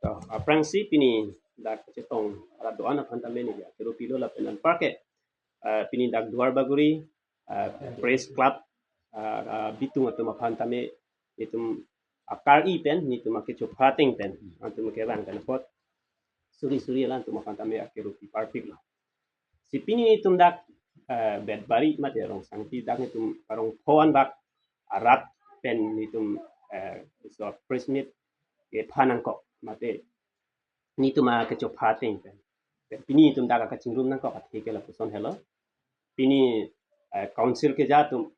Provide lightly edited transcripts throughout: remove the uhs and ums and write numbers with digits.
Aprang si pini dak cetong ala doan na pantameni ya pero pilo la penan parke pini dak duar baguri press club bitung atau mapantame itum akar i pen ni tuma ke chopating pen antum ke rang kan pot suri lan tuma pantame akeru pi parpik la si pini itum dak bed bari mat ya rong sangti dak itum parong poan bak arat pen itum so press meet ke panang kok mate ni tuma ke chopating pen pini itum dak ka chingrum nang kok athe ke la puson hello pini council ke jatum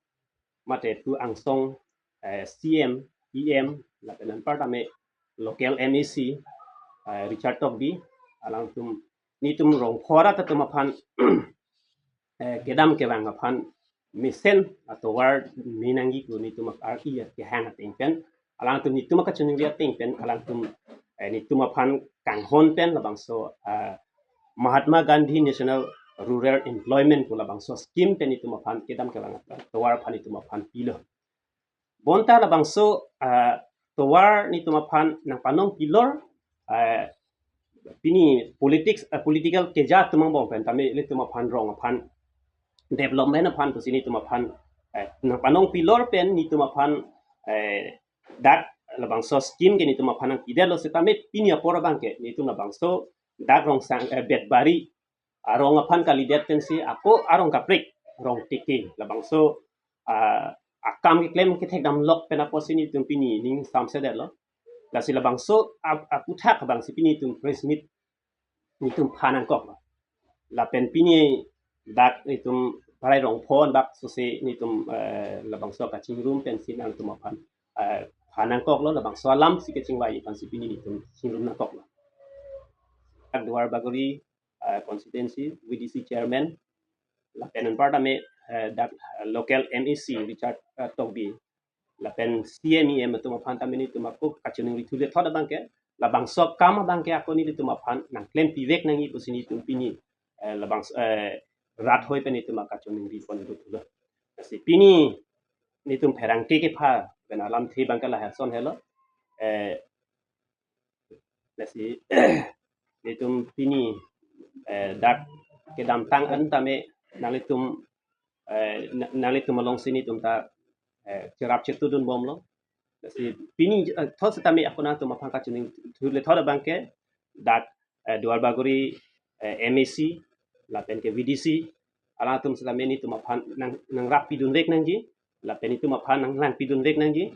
mate tu angsong CM EM la penan partame local MEC Richard Togbi alang tum ni tum rong khora ta tum aphan kedam ke bang aphan misen atau war minangi ku ni tum RE ke hang ating pen alang tum ni tum ka chuning dia ting pen alang tum ni tum aphan kang hon pen labang so Mahatma Gandhi National Rural Employment ku labang so scheme pen ni tum aphan kedam ke bang to war phan ni tum aphan pilo bonta la bangso towar ni tumapan ng panong pilor pini political keja tumang bong pen tami li tumapan rong apan development apan to sini tumapan ng panong pilor pen ni tumapan dak la bangso scheme ke ni tumapan ng idelo se tami pini apora bangke ni tum la bangso dak rong sang bet bari arong apan kalidet pen si ako arong kaprik rong tiki la bangso akam ki claim ki thekdam lok pena posini tum pini ning samse lo la sila bangso aputha ka bang si pini tum press meet ni tum phanan kok la pen pini dak ni tum parai rong phon bak so se ni tum la bangso ka chingrum pen sin ang tum phan phanan kok lo la bangso lam si ke chingwai pan si pini ni tum chingrum na kok lo Duar Bagori constituency VDC chairman la pen partame dak local MEC Richard Togbi la pen CMEM tu maphan tamini tu mako kachuning ritule thoda bangke la bangso kama bangke ako ni tu maphan nang claim pivek nangi pusini tu pini la bangs rat hoi pen itu maka chuning ri pon ritule si pini ni tum pherang ke pha ben alam thi bangka la hason hello la si ni tum pini dak ke dam tang an tame nalitum nalitum along sini tum ta cerap cetudun bom lo si pini thos tame ako na tum apangka chuning thule thoda bangke dak Duar Bagori MEC la pen ke VDC ala tum sa meni tum aphan nang rap pidun vek nangji la pen itu aphan nang lang pidun vek nangji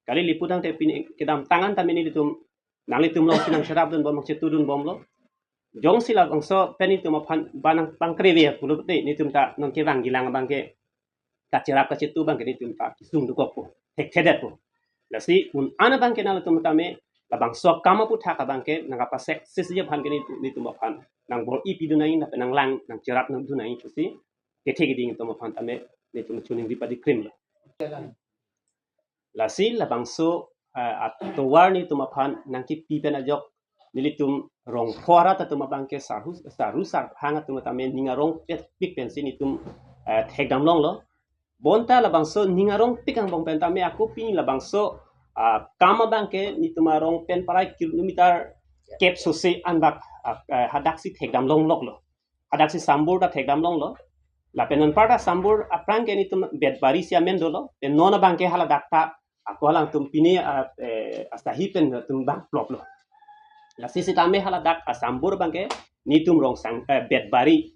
kali lipudang te pini kedam tangan tameni tum nang litum lo sinang cerap dun bom cetudun bom lo jong sila bangso pen itu aphan banang pangkrewe pulu te ni tum ta nang ke bang gilang bangke kacerap kacetu bangke ni tum ta kisung du kopo tek tedet po la si un ana bangke na tum tame la bangso kama putha ka bangke nang apa sek sesje bangke ni tum aphan nang bol ipi dunai na nang lang nang cerap nang dunai tu si ke te ding tum aphan tame ni tum chuning di padi krim la si la bangso to warni tum aphan nang ki pi pena jok nilitum rong khora ta tum bangke sarus hanga tum tame ninga rong pik pen sini tum thekdam long lo bonta la bangso ninga rong pikang bong pen tame aku pi la bangso kama bangke ni tum rong pen parai kilometer kep sose anbak hadak si thekdam long lok lo hadak si sambur da thekdam long lo la penon parta sambur aprang ke ni tum bet bari sia mendo lo pen nona bangke hala dakta aku halang tum pini astahi pen tum bang plop lo la sisi tame hala dak sambur bangke ni tum rong sang bet bari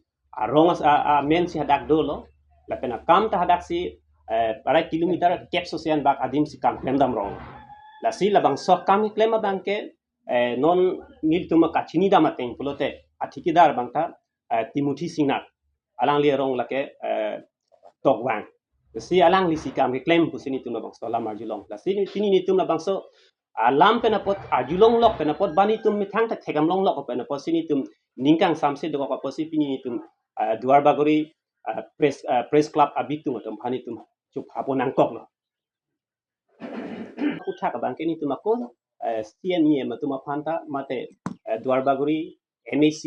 rong men si hadak do lo la pena kam ta hadak si parai kilometer kep sosian bak adim si kam klem rong la si la bang sok kam klema bangke non nil tum ka chini da mateng pulote athikidar bangta Timothy Singnat alang li rong lake tokwang si alang li si kam claim pusini tum bang so la marjulong la si tini ni tum bang so alam penapot ajulong lok penapot bani tum mithang ta thegam long lok penapot sini tum ningkang samse do ka posi pini tum Duar Bagori press club abitung tum hani tum chup hapon angkok lo utha ka bangke ni tum ako CME tum phanta mate Duar Bagori MEC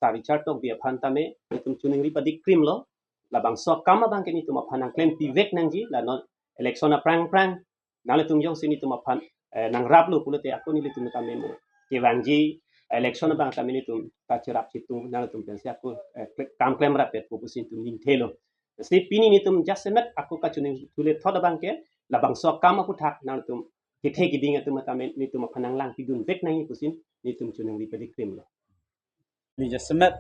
Richard Togbi phanta me tum chuning ri padi krim lo la bang so kama bangke ni tum phanang claim pivek nangji la non election prang nale tum jong sini tum phan nang raplo pulote ako ni tum tamemo Kivanji election bang kami ni tum kacirap situ nang tum pensia aku kam klem rapet pupusin tum ning telo. Si pini ni tum jasemet aku kacuning tulet thoda bang ke labang so kam aku thak nang tum kithe giding tum kami ni tum panang lang pidun vek nang pusin ni tum cuning di pedi krim lo. Ni jasemet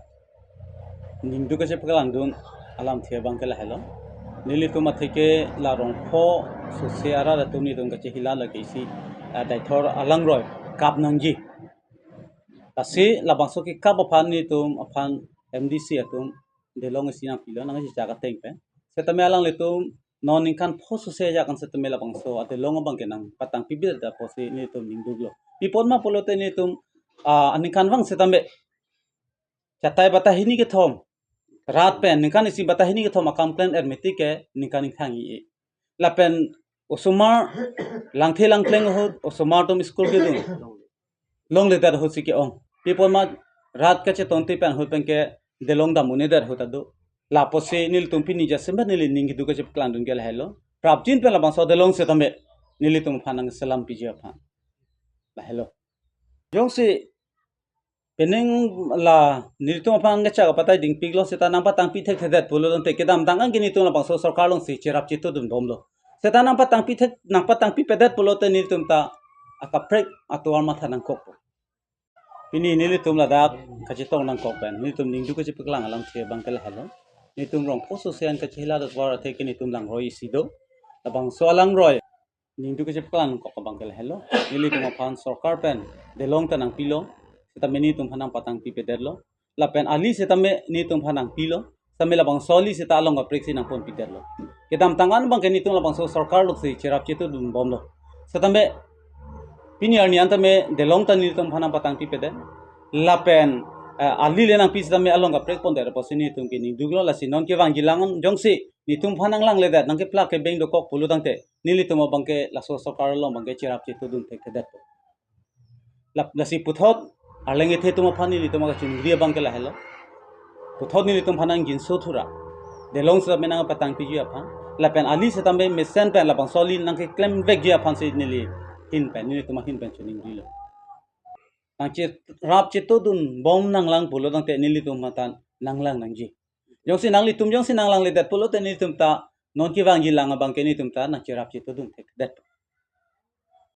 ning du ka je pagalang dun alam thia bang ke la hello. Nili tum athike la rong pho so se ara da tum ni tum ka che hila la ke si dai thor alang roi kap nang ji. Kasi labang so ki kap aphan ni tum aphan MDC atum delong sinang pilo nang si jaga teng pe. Setame alang le tum non kan pho so se ja kan setame labang so ate long bang ke nang patang pibir da pho se ni tum ning duglo. Pipon ma polote ni tum kan wang setame chatai bata hini ke thom रात पेन निकान इसी बता ही नहीं कि थोमा कंप्लेन एडमिटिक है निकान खांगी ए लापेन ओसुमार लांगथे लांगथलेंग हो ओसुमार तुम स्कूल के दूं लोंग लेदर हो सिके ओंग पीपल मा रात के चे तोंती पेन हो पेन के देलोंग दा मुने दर होता दो लापोसे नील तुम पी निजा सेंबर नील निंगी दुके चे प्लान दुंगे ला हेलो प्राप्तिन पे लाबां सो देलोंग से तमे नील तुम फानंग सलाम पीजे फान ला हेलो जोंग से Pening la niltung apang ngacha ka patay ding piglo seta nang patang pithek thedet pulo dong te kedam dangan gini tung la bangso sarkar long si chirap chitu dum domlo seta nang patang pithek nang patang pi pedet pulo te niltung ta akaprek atuar matha nang kok pini niltung la dak kachitong nang kok pen niltung ningdu ka chipiklang alam thie bangkel hello niltung rong poso sean ka chila da war the ke niltung lang roi sido la bangso alang roi ningdu ka chipiklang kok bangkel hello niltung aphan sarkar pen delong ta nang pilo Setame ni tum hanang patang pi pederlo lapen ali setame ni tum hanang pilo same labang soli seta along ga preksi nang pon pederlo kedam tangan bang keni tum labang so sarkar lok se cherap chetu dum bomlo setame pini arni antame delong tan ni tum hanang patang pi peder lapen ali lenang pi setame along ga prek pon der posini tum ke ni duglo la sinon ke wang gilangon jongsi ni tum hanang lang ledat nang ke plak ke beng do kok pulu dangte nili tum bang ke la so sarkar long bang ke cherap chetu dum tek kedat lap nasi puthot Arlenge the tuma phani li tuma ka chungriya bang kala hello puthot ni li tum phanang gin so thura de long sa menang patang pi ju aphan la pen ali se tambe mesen pen la bang soli nang ke claim vek ju aphan se ni li hin pen ni tuma hin pen chuning ri lo nang che rap che to dun bom nang lang pulo dang te ni li tum matan nang lang nang ji jong si nang li tum jong si nang lang le dat pulo te ni tum ta non ki wang ji lang bang ke ni tum ta nang che rap che to dun tek dat